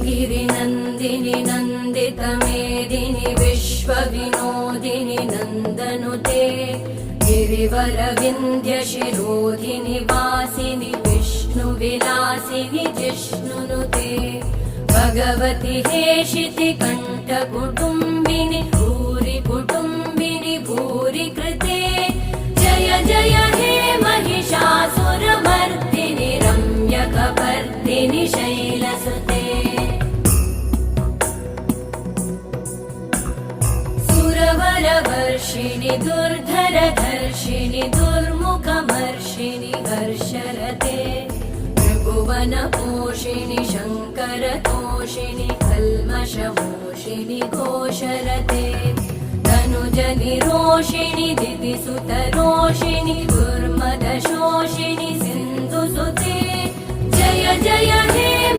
गिरिनन्दिनि नन्दितमेदिनि विश्वविनोदिनि नन्दनुते गिरिवरविन्ध्यशिरोधिनि वासिनि विष्णुविलासिनि जिष्णुनुते भगवति हेशिति कण्ठकुटुम्बिनि भूरि कुटुम्बिनि भूरि कृते जय जय हे महिषासुरमर्दिनि रम्यकपर्दिनि शैलसुते सुरवरवर्षिणि दुर्धरधर्षिणि दुर्मुखमर्षिणि हर्षरते त्रिभुवनपोषिणि शङ्करतोषिणि कल्मषमोषिणि घोषरते तनुजनिरोषिणि दितिसुतरोषिणि दुर्मदशोषिणि सिन्धुसुते जय जय हे